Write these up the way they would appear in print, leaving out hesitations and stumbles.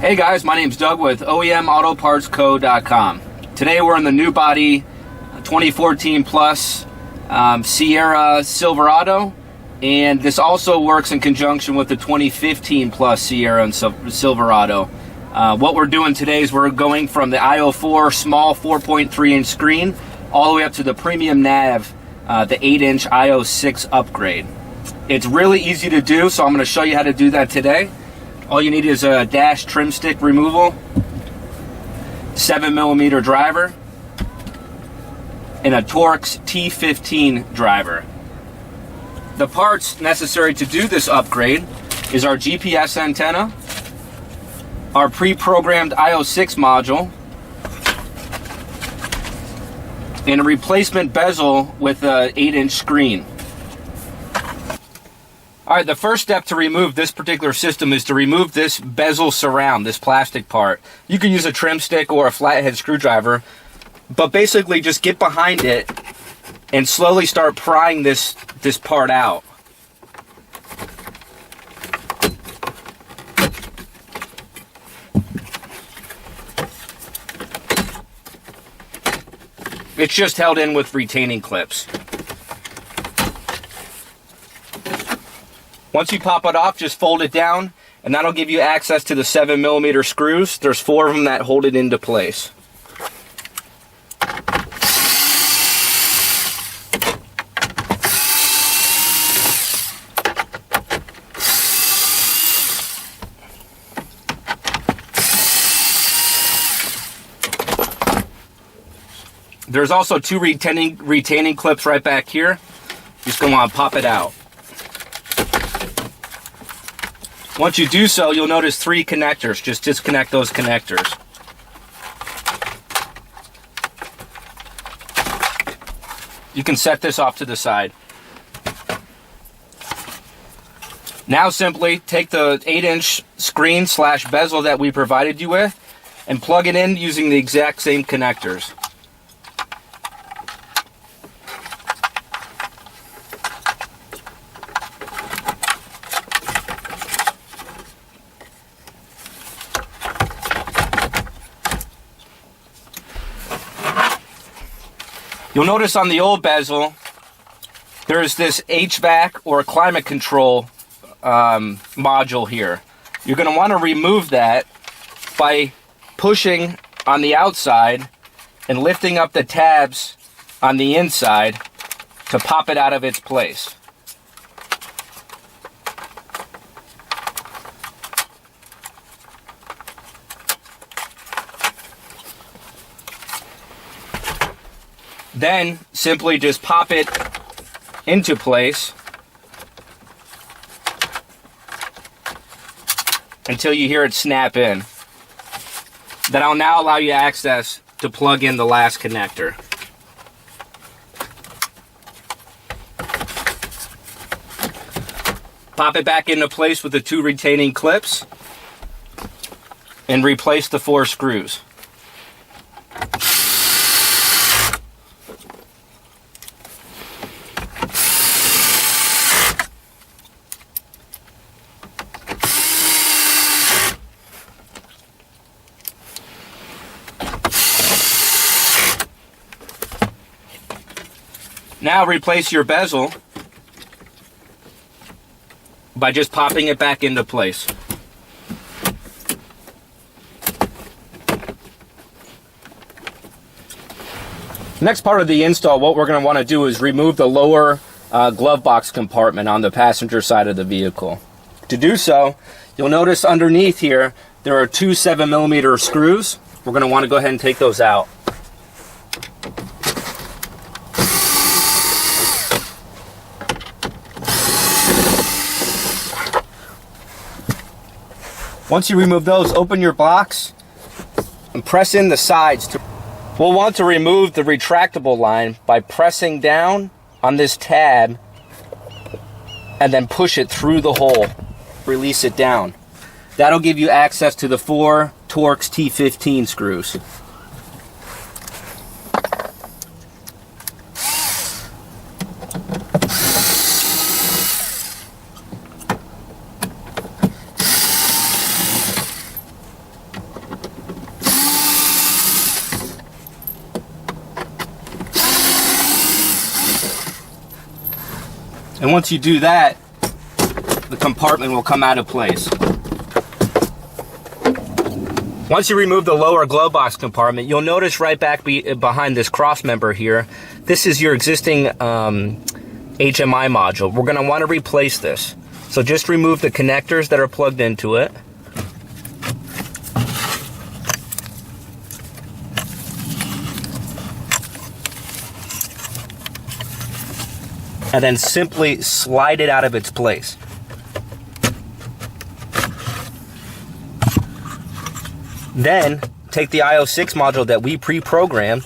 Hey guys, my name's Doug with OEMAutoPartsCo.com. Today we're in the new body 2014 Plus Sierra Silverado, and this also works in conjunction with the 2015 Plus Sierra and Silverado. What we're doing today is we're going from the IO4 small 4.3 inch screen all the way up to the premium nav, the 8 inch IO6 upgrade. It's really easy to do, so I'm going to show you how to do that today. All you need is a dash trim stick removal, 7mm driver, and a Torx T15 driver. The parts necessary to do this upgrade is our GPS antenna, our pre-programmed IO6 module, and a replacement bezel with an 8 inch screen. Alright, the first step to remove this particular system is to remove this bezel surround, this plastic part. You can use a trim stick or a flathead screwdriver, but basically just get behind it and slowly start prying this part out. It's just held in with retaining clips. Once you pop it off, just fold it down, and that'll give you access to the 7mm screws. There's 4 of them that hold it into place. There's also 2 retaining clips right back here. Just gonna want to pop it out. Once you do so, you'll notice 3 connectors. Just disconnect those connectors. You can set this off to the side. Now simply take the 8 inch screen / bezel that we provided you with and plug it in using the exact same connectors. You'll notice on the old bezel, there's this HVAC or climate control module here. You're going to want to remove that by pushing on the outside and lifting up the tabs on the inside to pop it out of its place. Then simply just pop it into place until you hear it snap in. That'll now allow you access to plug in the last connector. Pop it back into place with the 2 retaining clips and replace the 4 screws. Now replace your bezel by just popping it back into place. Next part of the install, what we're going to want to do is remove the lower glove box compartment on the passenger side of the vehicle. To do so, you'll notice underneath here there are 2 7mm screws. We're going to want to go ahead and take those out. Once you remove those, open your box and press in the sides. We'll want to remove the retractable line by pressing down on this tab and then push it through the hole. Release it down. That'll give you access to the 4 Torx T15 screws. And once you do that, the compartment will come out of place. Once you remove the lower glove box compartment, you'll notice right back behind this cross member here, this is your existing HMI module. We're going to want to replace this. So just remove the connectors that are plugged into it. And then simply slide it out of its place. Then take the IO6 module that we pre-programmed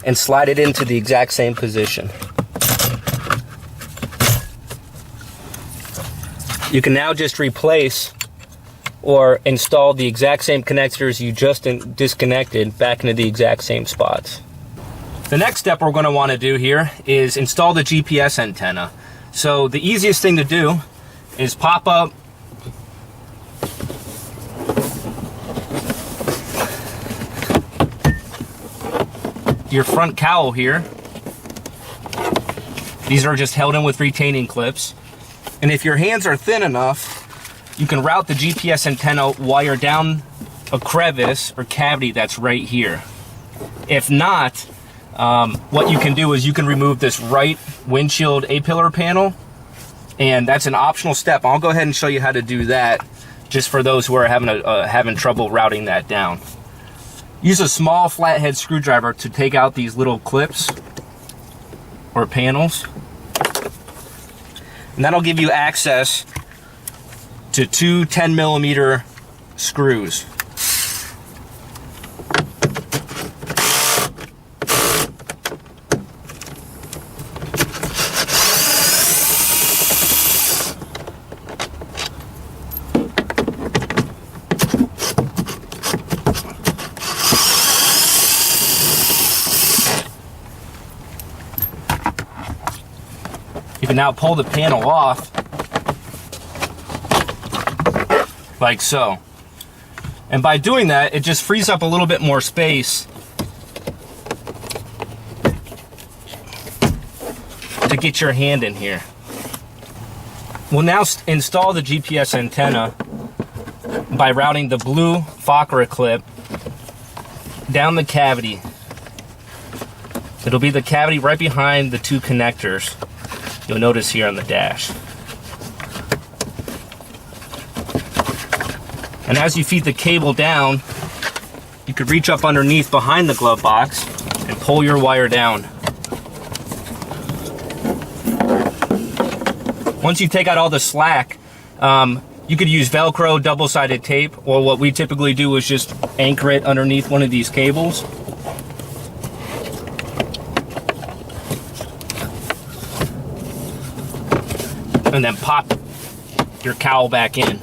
and slide it into the exact same position. You can now just replace or install the exact same connectors you just disconnected back into the exact same spots. The next step we're going to want to do here is install the GPS antenna. So the easiest thing to do is pop up your front cowl here. These are just held in with retaining clips. And if your hands are thin enough, you can route the GPS antenna wire down a crevice or cavity that's right here. If not, what you can do is you can remove this right windshield A-pillar panel, and that's an optional step. I'll go ahead and show you how to do that, just for those who are having trouble routing that down. Use a small flathead screwdriver to take out these little clips or panels. And that'll give you access to two 10mm screws. You can now pull the panel off like so. And by doing that, it just frees up a little bit more space to get your hand in here. We'll now install the GPS antenna by routing the blue Fokker clip down the cavity. It'll be the cavity right behind the two connectors you'll notice here on the dash. And as you feed the cable down, you could reach up underneath behind the glove box and pull your wire down. Once you take out all the slack, you could use Velcro double-sided tape, or what we typically do is just anchor it underneath one of these cables. And then pop your cowl back in.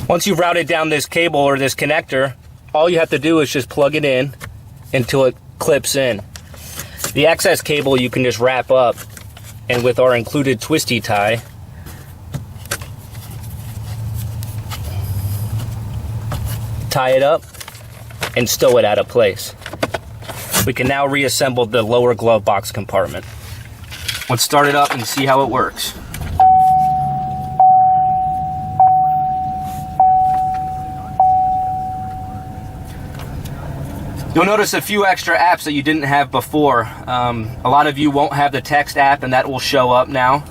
Once you've routed down this cable or this connector, all you have to do is just plug it in until it clips in. The excess cable you can just wrap up, and with our included twisty tie, tie it up and stow it out of place. We can now reassemble the lower glove box compartment. Let's start it up and see how it works. You'll notice a few extra apps that you didn't have before. A lot of you won't have the text app, and that will show up now.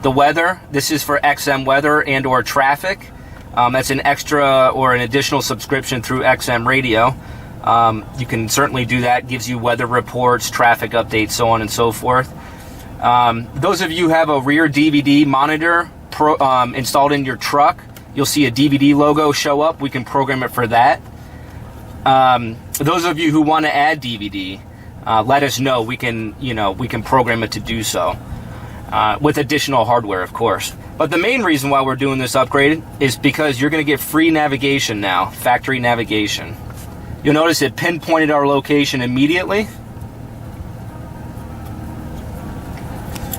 The weather, this is for XM weather and or traffic. That's an extra or an additional subscription through XM radio. You can certainly do that. Gives you weather reports, traffic updates, so on and so forth. Those of you who have a rear DVD monitor installed in your truck, you'll see a DVD logo show up. We can program it for that. Those of you who want to add DVD, let us know. We can program it to do so with additional hardware, of course. But the main reason why we're doing this upgrade is because you're going to get free navigation now, factory navigation. You'll notice it pinpointed our location immediately.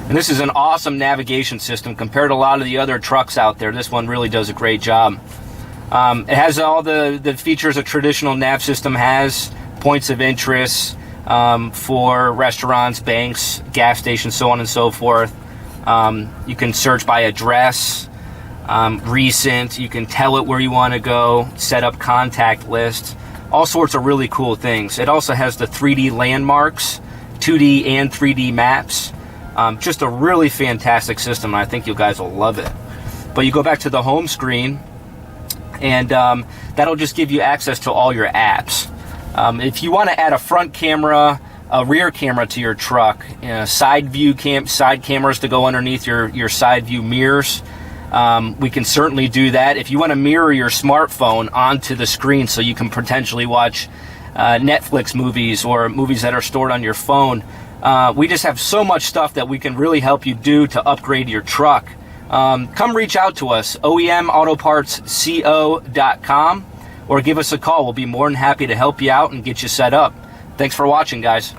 And this is an awesome navigation system compared to a lot of the other trucks out there. This one really does a great job. It has all the features a traditional nav system has, points of interest for restaurants, banks, gas stations, so on and so forth. You can search by address, recent. You can tell it where you want to go, set up contact lists, all sorts of really cool things. It also has the 3D landmarks, 2D and 3D maps. Just a really fantastic system, and I think you guys will love it. But you go back to the home screen, and that'll just give you access to all your apps. If you want to add a front camera, a rear camera to your truck, side cameras to go underneath your side view mirrors, we can certainly do that. If you want to mirror your smartphone onto the screen so you can potentially watch Netflix movies or movies that are stored on your phone, we just have so much stuff that we can really help you do to upgrade your truck. Come reach out to us, OEMautopartsco.com, or give us a call. We'll be more than happy to help you out and get you set up. Thanks for watching, guys.